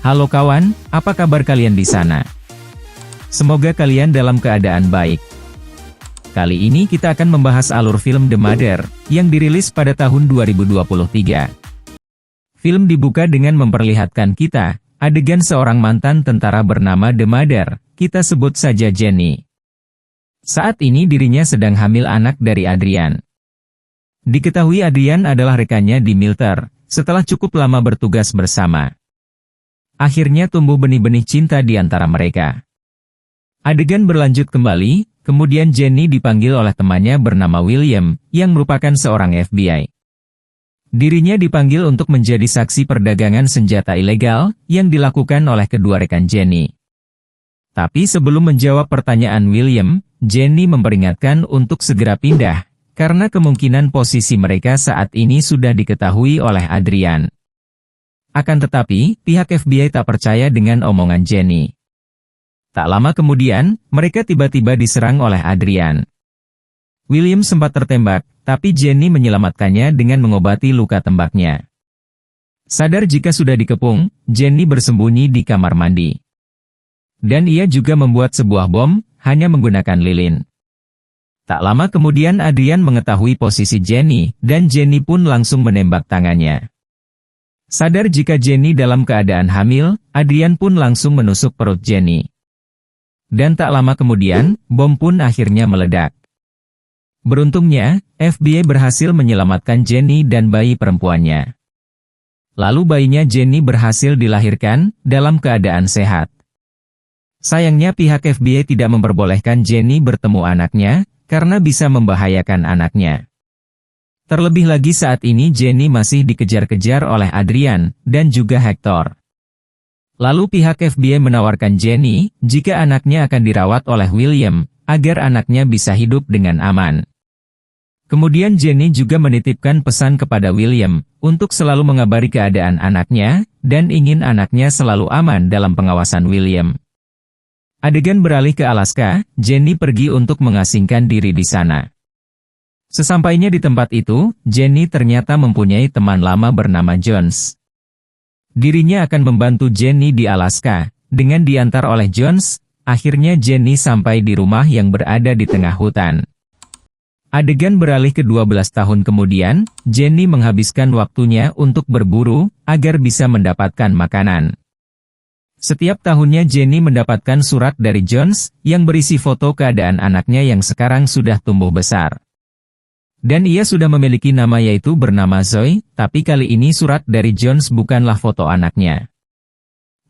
Halo kawan, apa kabar kalian di sana? Semoga kalian dalam keadaan baik. Kali ini kita akan membahas alur film The Mother, yang dirilis pada tahun 2023. Film dibuka dengan memperlihatkan kita, adegan seorang mantan tentara bernama The Mother, kita sebut saja Jenny. Saat ini dirinya sedang hamil anak dari Adrian. Diketahui Adrian adalah rekannya di militer, setelah cukup lama bertugas bersama. Akhirnya tumbuh benih-benih cinta di antara mereka. Adegan berlanjut kembali, kemudian Jenny dipanggil oleh temannya bernama William, yang merupakan seorang FBI. Dirinya dipanggil untuk menjadi saksi perdagangan senjata ilegal, yang dilakukan oleh kedua rekan Jenny. Tapi sebelum menjawab pertanyaan William, Jenny memperingatkan untuk segera pindah, karena kemungkinan posisi mereka saat ini sudah diketahui oleh Adrian. Akan tetapi, pihak FBI tak percaya dengan omongan Jenny. Tak lama kemudian, mereka tiba-tiba diserang oleh Adrian. William sempat tertembak, tapi Jenny menyelamatkannya dengan mengobati luka tembaknya. Sadar jika sudah dikepung, Jenny bersembunyi di kamar mandi. Dan ia juga membuat sebuah bom, hanya menggunakan lilin. Tak lama kemudian Adrian mengetahui posisi Jenny, dan Jenny pun langsung menembak tangannya. Sadar jika Jenny dalam keadaan hamil, Adrian pun langsung menusuk perut Jenny. Dan tak lama kemudian, bom pun akhirnya meledak. Beruntungnya, FBI berhasil menyelamatkan Jenny dan bayi perempuannya. Lalu bayinya Jenny berhasil dilahirkan, dalam keadaan sehat. Sayangnya pihak FBI tidak memperbolehkan Jenny bertemu anaknya, karena bisa membahayakan anaknya. Terlebih lagi saat ini Jenny masih dikejar-kejar oleh Adrian, dan juga Hector. Lalu pihak FBI menawarkan Jenny, jika anaknya akan dirawat oleh William, agar anaknya bisa hidup dengan aman. Kemudian Jenny juga menitipkan pesan kepada William, untuk selalu mengabari keadaan anaknya, dan ingin anaknya selalu aman dalam pengawasan William. Adegan beralih ke Alaska, Jenny pergi untuk mengasingkan diri di sana. Sesampainya di tempat itu, Jenny ternyata mempunyai teman lama bernama Jones. Dirinya akan membantu Jenny di Alaska, dengan diantar oleh Jones, akhirnya Jenny sampai di rumah yang berada di tengah hutan. Adegan beralih ke 12 tahun kemudian, Jenny menghabiskan waktunya untuk berburu, agar bisa mendapatkan makanan. Setiap tahunnya Jenny mendapatkan surat dari Jones, yang berisi foto keadaan anaknya yang sekarang sudah tumbuh besar. Dan ia sudah memiliki nama yaitu bernama Zoe, tapi kali ini surat dari Jones bukanlah foto anaknya.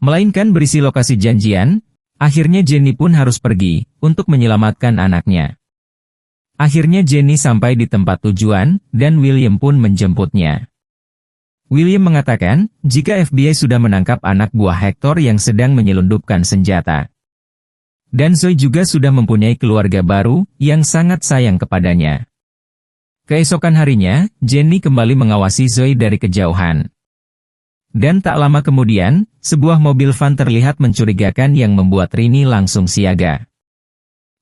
Melainkan berisi lokasi janjian, akhirnya Jenny pun harus pergi, untuk menyelamatkan anaknya. Akhirnya Jenny sampai di tempat tujuan, dan William pun menjemputnya. William mengatakan, jika FBI sudah menangkap anak buah Hector yang sedang menyelundupkan senjata. Dan Zoe juga sudah mempunyai keluarga baru, yang sangat sayang kepadanya. Keesokan harinya, Jenny kembali mengawasi Zoe dari kejauhan. Dan tak lama kemudian, sebuah mobil van terlihat mencurigakan yang membuat Rini langsung siaga.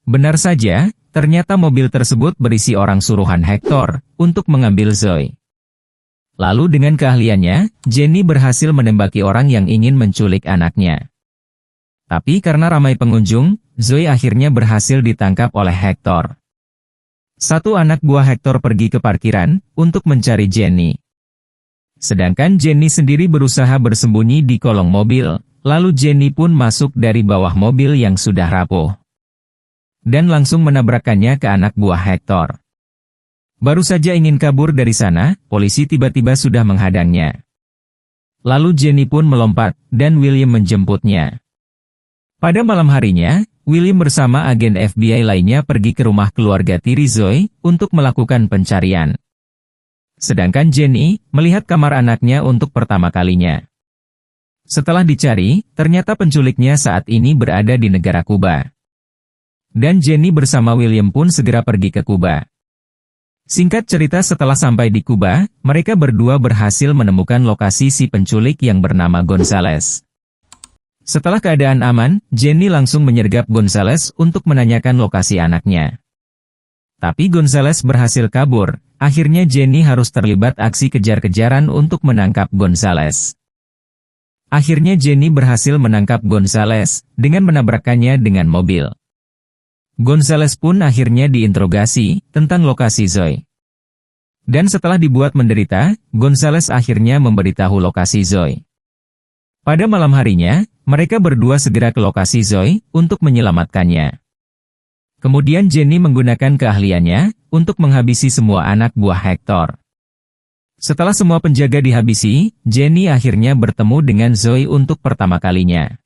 Benar saja, ternyata mobil tersebut berisi orang suruhan Hector, untuk mengambil Zoe. Lalu dengan keahliannya, Jenny berhasil menembaki orang yang ingin menculik anaknya. Tapi karena ramai pengunjung, Zoe akhirnya berhasil ditangkap oleh Hector. Satu anak buah Hector pergi ke parkiran, untuk mencari Jenny. Sedangkan Jenny sendiri berusaha bersembunyi di kolong mobil, lalu Jenny pun masuk dari bawah mobil yang sudah rapuh. Dan langsung menabrakkannya ke anak buah Hector. Baru saja ingin kabur dari sana, polisi tiba-tiba sudah menghadangnya. Lalu Jenny pun melompat, dan William menjemputnya. Pada malam harinya, William bersama agen FBI lainnya pergi ke rumah keluarga tiri Zoe, untuk melakukan pencarian. Sedangkan Jenny, melihat kamar anaknya untuk pertama kalinya. Setelah dicari, ternyata penculiknya saat ini berada di negara Kuba. Dan Jenny bersama William pun segera pergi ke Kuba. Singkat cerita setelah sampai di Kuba, mereka berdua berhasil menemukan lokasi si penculik yang bernama Gonzales. Setelah keadaan aman, Jenny langsung menyergap Gonzales untuk menanyakan lokasi anaknya. Tapi Gonzales berhasil kabur, akhirnya Jenny harus terlibat aksi kejar-kejaran untuk menangkap Gonzales. Akhirnya Jenny berhasil menangkap Gonzales dengan menabrakkannya dengan mobil. Gonzales pun akhirnya diinterogasi tentang lokasi Zoe. Dan setelah dibuat menderita, Gonzales akhirnya memberitahu lokasi Zoe. Pada malam harinya, mereka berdua segera ke lokasi Zoe untuk menyelamatkannya. Kemudian Jenny menggunakan keahliannya untuk menghabisi semua anak buah Hector. Setelah semua penjaga dihabisi, Jenny akhirnya bertemu dengan Zoe untuk pertama kalinya.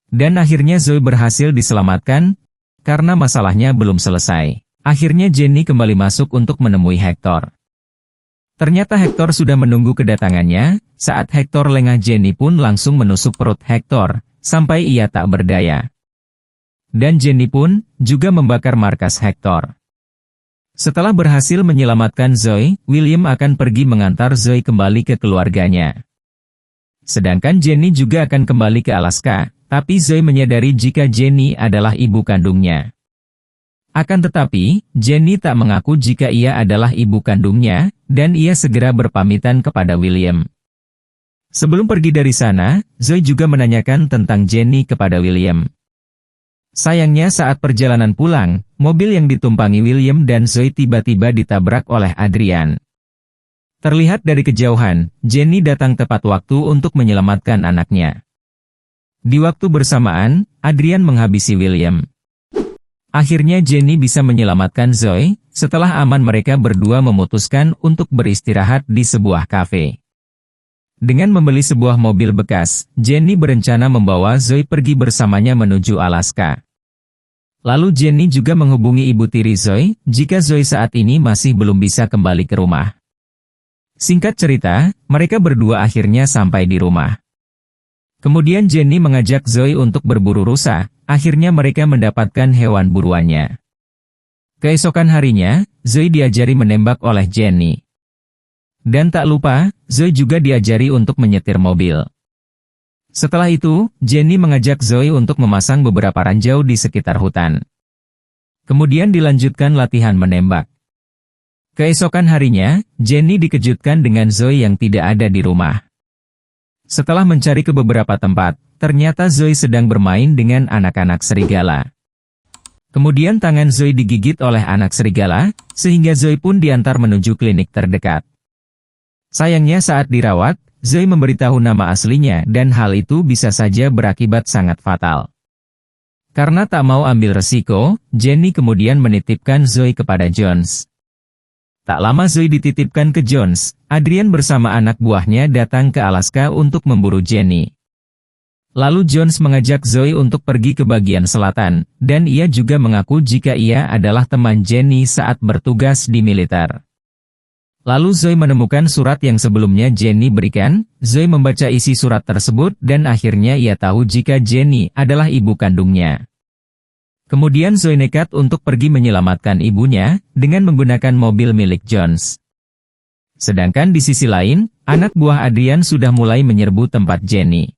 Dan akhirnya Zoe berhasil diselamatkan, karena masalahnya belum selesai. Akhirnya Jenny kembali masuk untuk menemui Hector. Ternyata Hector sudah menunggu kedatangannya, saat Hector lengah Jenny pun langsung menusuk perut Hector, sampai ia tak berdaya. Dan Jenny pun juga membakar markas Hector. Setelah berhasil menyelamatkan Zoe, William akan pergi mengantar Zoe kembali ke keluarganya. Sedangkan Jenny juga akan kembali ke Alaska, tapi Zoe menyadari jika Jenny adalah ibu kandungnya. Akan tetapi, Jenny tak mengaku jika ia adalah ibu kandungnya, dan ia segera berpamitan kepada William. Sebelum pergi dari sana, Zoe juga menanyakan tentang Jenny kepada William. Sayangnya saat perjalanan pulang, mobil yang ditumpangi William dan Zoe tiba-tiba ditabrak oleh Adrian. Terlihat dari kejauhan, Jenny datang tepat waktu untuk menyelamatkan anaknya. Di waktu bersamaan, Adrian menghabisi William. Akhirnya Jenny bisa menyelamatkan Zoe, setelah aman mereka berdua memutuskan untuk beristirahat di sebuah kafe. Dengan membeli sebuah mobil bekas, Jenny berencana membawa Zoe pergi bersamanya menuju Alaska. Lalu Jenny juga menghubungi ibu tiri Zoe, jika Zoe saat ini masih belum bisa kembali ke rumah. Singkat cerita, mereka berdua akhirnya sampai di rumah. Kemudian Jenny mengajak Zoe untuk berburu rusa, akhirnya mereka mendapatkan hewan buruannya. Keesokan harinya, Zoe diajari menembak oleh Jenny. Dan tak lupa, Zoe juga diajari untuk menyetir mobil. Setelah itu, Jenny mengajak Zoe untuk memasang beberapa ranjau di sekitar hutan. Kemudian dilanjutkan latihan menembak. Keesokan harinya, Jenny dikejutkan dengan Zoe yang tidak ada di rumah. Setelah mencari ke beberapa tempat, ternyata Zoe sedang bermain dengan anak-anak serigala. Kemudian tangan Zoe digigit oleh anak serigala, sehingga Zoe pun diantar menuju klinik terdekat. Sayangnya saat dirawat, Zoe memberitahu nama aslinya dan hal itu bisa saja berakibat sangat fatal. Karena tak mau ambil resiko, Jenny kemudian menitipkan Zoe kepada Jones. Tak lama Zoe dititipkan ke Jones, Adrian bersama anak buahnya datang ke Alaska untuk memburu Jenny. Lalu Jones mengajak Zoe untuk pergi ke bagian selatan, dan ia juga mengaku jika ia adalah teman Jenny saat bertugas di militer. Lalu Zoe menemukan surat yang sebelumnya Jenny berikan, Zoe membaca isi surat tersebut dan akhirnya ia tahu jika Jenny adalah ibu kandungnya. Kemudian Zoe nekat untuk pergi menyelamatkan ibunya, dengan menggunakan mobil milik Jones. Sedangkan di sisi lain, anak buah Adrian sudah mulai menyerbu tempat Jenny.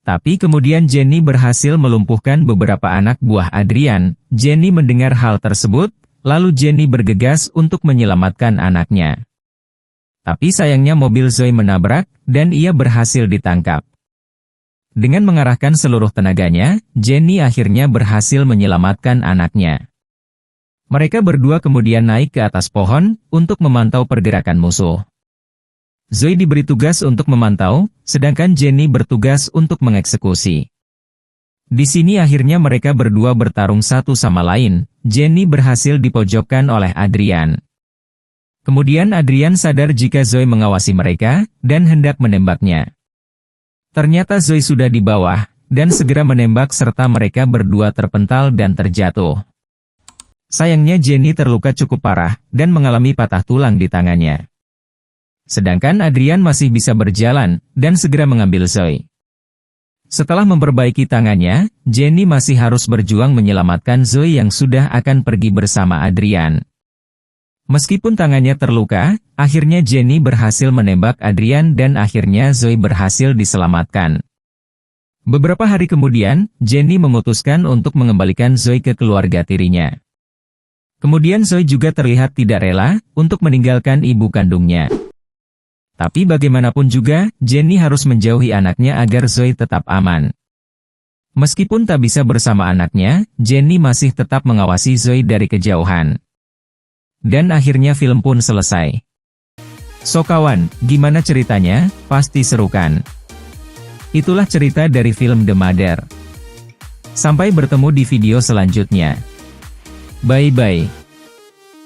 Tapi kemudian Jenny berhasil melumpuhkan beberapa anak buah Adrian. Jenny mendengar hal tersebut, lalu Jenny bergegas untuk menyelamatkan anaknya. Tapi sayangnya mobil Zoe menabrak, dan ia berhasil ditangkap. Dengan mengarahkan seluruh tenaganya, Jenny akhirnya berhasil menyelamatkan anaknya. Mereka berdua kemudian naik ke atas pohon, untuk memantau pergerakan musuh. Zoe diberi tugas untuk memantau, sedangkan Jenny bertugas untuk mengeksekusi. Di sini akhirnya mereka berdua bertarung satu sama lain. Jenny berhasil dipojokkan oleh Adrian. Kemudian Adrian sadar jika Zoe mengawasi mereka, dan hendak menembaknya. Ternyata Zoe sudah di bawah, dan segera menembak serta mereka berdua terpental dan terjatuh. Sayangnya Jenny terluka cukup parah, dan mengalami patah tulang di tangannya. Sedangkan Adrian masih bisa berjalan, dan segera mengambil Zoe. Setelah memperbaiki tangannya, Jenny masih harus berjuang menyelamatkan Zoe yang sudah akan pergi bersama Adrian. Meskipun tangannya terluka, akhirnya Jenny berhasil menembak Adrian dan akhirnya Zoe berhasil diselamatkan. Beberapa hari kemudian, Jenny memutuskan untuk mengembalikan Zoe ke keluarga tirinya. Kemudian Zoe juga terlihat tidak rela untuk meninggalkan ibu kandungnya. Tapi bagaimanapun juga, Jenny harus menjauhi anaknya agar Zoe tetap aman. Meskipun tak bisa bersama anaknya, Jenny masih tetap mengawasi Zoe dari kejauhan. Dan akhirnya film pun selesai. So kawan, gimana ceritanya? Pasti seru kan? Itulah cerita dari film The Mother. Sampai bertemu di video selanjutnya. Bye-bye.